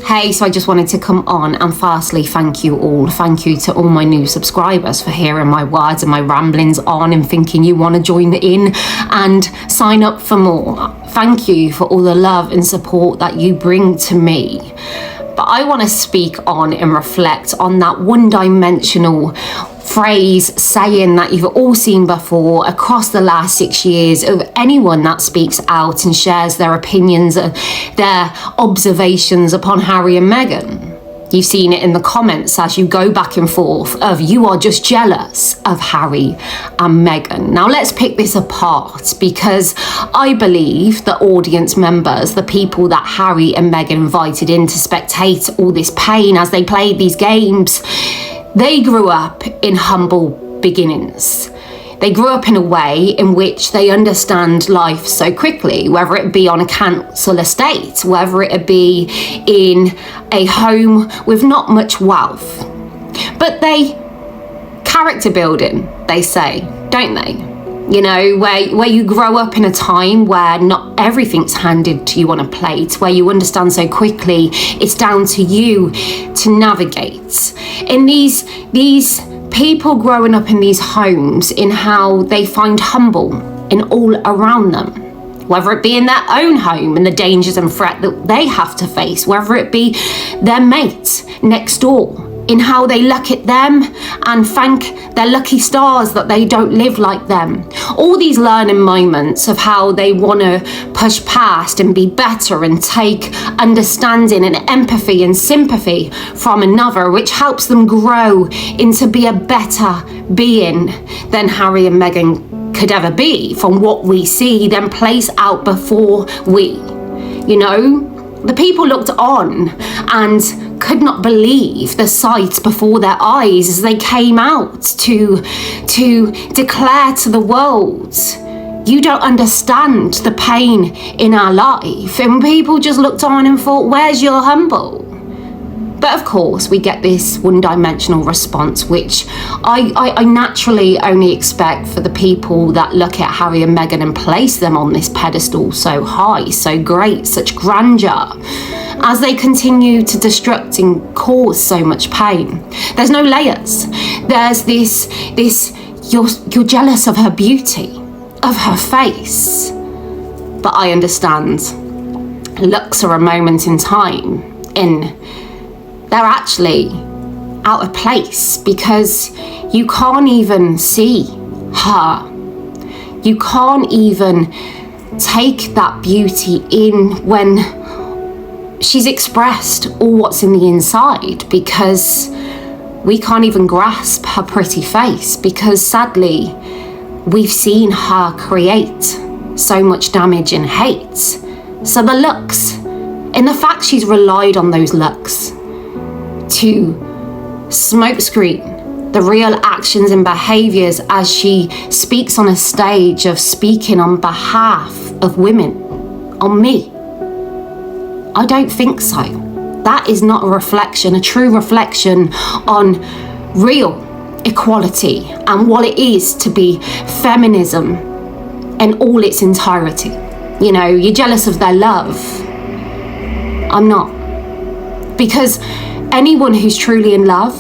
Hey, so I just wanted to come on and firstly thank you all. Thank you to all my new subscribers for hearing my words and my ramblings on and thinking you want to join in and sign up for more. Thank you for all the love and support that you bring to me. But I want to speak on and reflect on that one-dimensional phrase saying that you've all seen before across the last 6 years of anyone that speaks out and shares their opinions and their observations upon Harry and Meghan. You've seen it in the comments as you go back and forth of you are just jealous of Harry and Meghan. Now let's pick this apart, because I believe the audience members, the people that Harry and Meghan invited in to spectate all this pain as they played these games, they grew up in humble beginnings. They grew up in a way in which they understand life so quickly, whether it be on a council estate, whether it be in a home with not much wealth. But they character building, they say, don't they? You know, where you grow up in a time where not everything's handed to you on a plate, where you understand so quickly it's down to you to navigate. In these people growing up in these homes, in how they find humble in all around them, whether it be in their own home and the dangers and threat that they have to face, whether it be their mate next door, in how they look at them and thank their lucky stars that they don't live like them. All these learning moments of how they want to push past and be better and take understanding and empathy and sympathy from another, which helps them grow into be a better being than Harry and Meghan could ever be, from what we see them place out before we. You know, the people looked on and could not believe the sight before their eyes as they came out to declare to the world, you don't understand the pain in our life. And people just looked on and thought, where's your humble? But of course, we get this one-dimensional response, which I naturally only expect for the people that look at Harry and Meghan and place them on this pedestal so high, so great, such grandeur, as they continue to destruct and cause so much pain. There's no layers. There's this you're jealous of her beauty, of her face. But I understand. Looks are a moment in time, and they're actually out of place, because you can't even see her. You can't even take that beauty in when she's expressed all what's in the inside, because we can't even grasp her pretty face, because sadly we've seen her create so much damage and hate. So the looks, and the fact she's relied on those looks to smokescreen the real actions and behaviours as she speaks on a stage of speaking on behalf of women, on me. I don't think so. That is not a reflection, a true reflection on real equality and what it is to be feminism in all its entirety. You know, you're jealous of their love. I'm not. Because anyone who's truly in love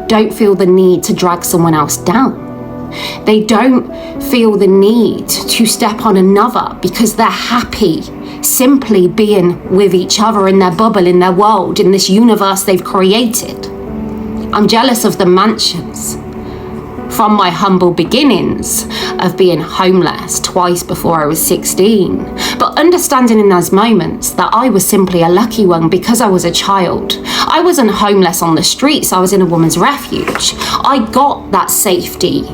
don't feel the need to drag someone else down. They don't feel the need to step on another, because they're happy simply being with each other in their bubble, in their world, in this universe they've created. I'm jealous of the mansions. From my humble beginnings of being homeless twice before I was 16, but understanding in those moments that I was simply a lucky one because I was a child. I wasn't homeless on the streets, I was in a woman's refuge. I got that safety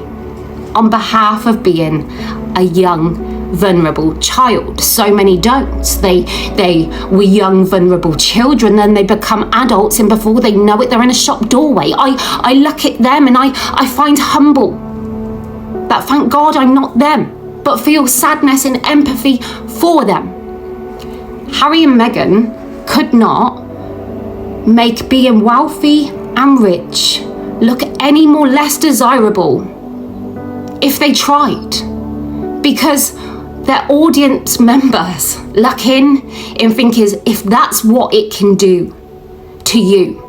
on behalf of being a young, vulnerable child. So many don't. They were young, vulnerable children, then they become adults, and before they know it, they're in a shop doorway. I look at them and I find humble that thank God I'm not them, but feel sadness and empathy for them. Harry and Meghan could not make being wealthy and rich look any more less desirable if they tried, because their audience members look in and think, if that's what it can do, to you,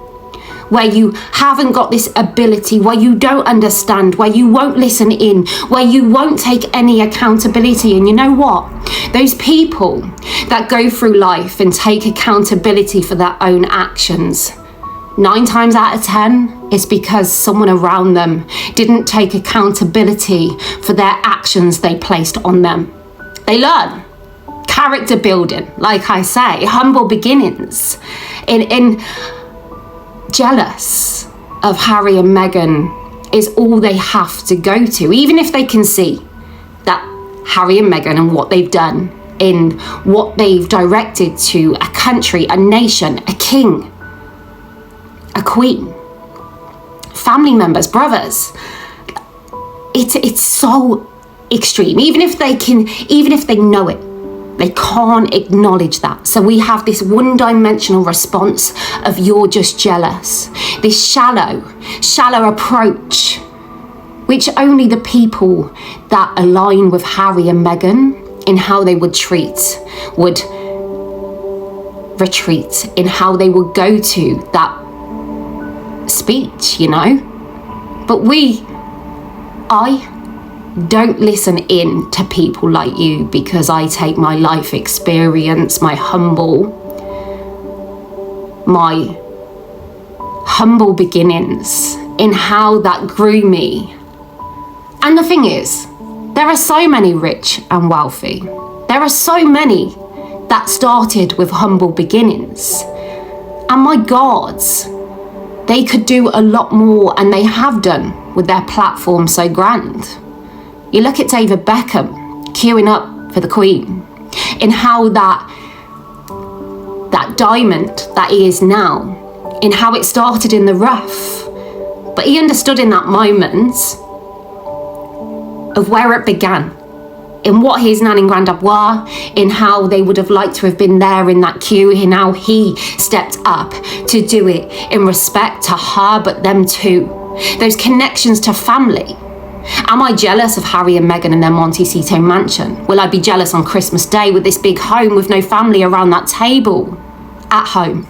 where you haven't got this ability, where you don't understand, where you won't listen in, where you won't take any accountability. And you know what? Those people that go through life and take accountability for their own actions, 9 times out of 10, it's because someone around them didn't take accountability for their actions they placed on them. They learn. Character building, like I say, humble beginnings. In jealous of Harry and Meghan is all they have to go to, even if they can see that Harry and Meghan and what they've done in what they've directed to a country, a nation, a king, a queen, family members, brothers. It's so extreme. Even if they know it, they can't acknowledge that. So we have this one-dimensional response of you're just jealous. This shallow approach, which only the people that align with Harry and Meghan in how they would retreat, in how they would go to that speech, you know. But I don't listen in to people like you, because I take my life experience, my humble beginnings in how that grew me. And the thing is, there are so many rich and wealthy. There are so many that started with humble beginnings. And my God, they could do a lot more, and they have done with their platform so grand. You look at David Beckham queuing up for the Queen, in how that diamond that he is now, in how it started in the rough. But he understood in that moment of where it began, in what his nan and granddad were, in how they would have liked to have been there in that queue, in how he stepped up to do it in respect to her, but them too. Those connections to family. Am I jealous of Harry and Meghan and their Montecito mansion? Will I be jealous on Christmas Day with this big home with no family around that table at home?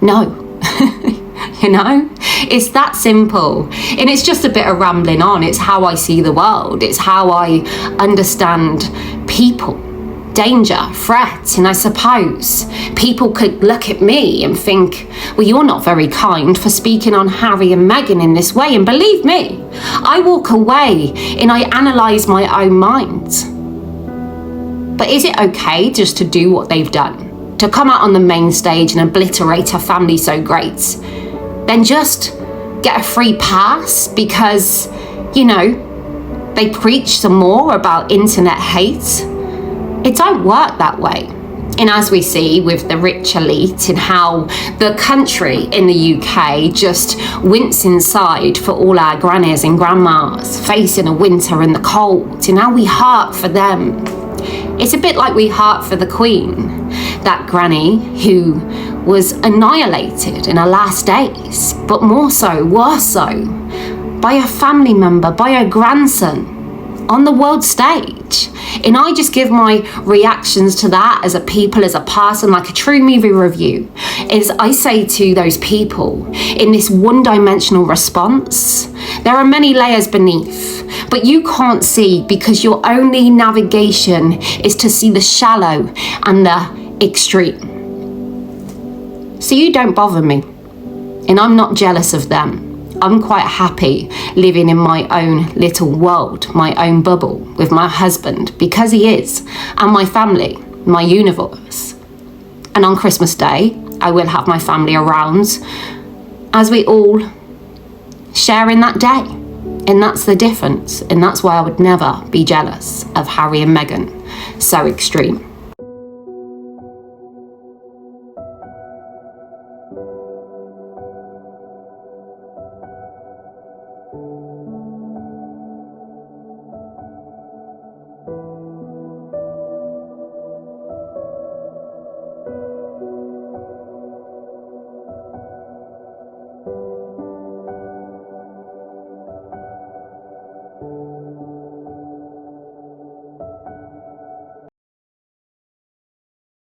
No. You know, it's that simple. And it's just a bit of rambling on. It's how I see the world. It's how I understand people, danger, threat. And I suppose people could look at me and think, well, you're not very kind for speaking on Harry and Meghan in this way. And believe me, I walk away and I analyse my own mind. But is it okay just to do what they've done? To come out on the main stage and obliterate a family so great? Then just get a free pass because, you know, they preach some more about internet hate? It don't work that way. And as we see with the rich elite and how the country in the UK just wince inside for all our grannies and grandmas facing a winter and the cold, and how we heart for them. It's a bit like we heart for the Queen, that granny who was annihilated in her last days, but worse so, by a family member, by her grandson, on the world stage. And I just give my reactions to that as a people, as a person, like a true movie review, is I say to those people in this one-dimensional response, there are many layers beneath, but you can't see because your only navigation is to see the shallow and the extreme. So you don't bother me, and I'm not jealous of them. I'm quite happy living in my own little world, my own bubble with my husband, because he is, and my family, my universe. And on Christmas Day, I will have my family around as we all share in that day. And that's the difference. And that's why I would never be jealous of Harry and Meghan. So extreme.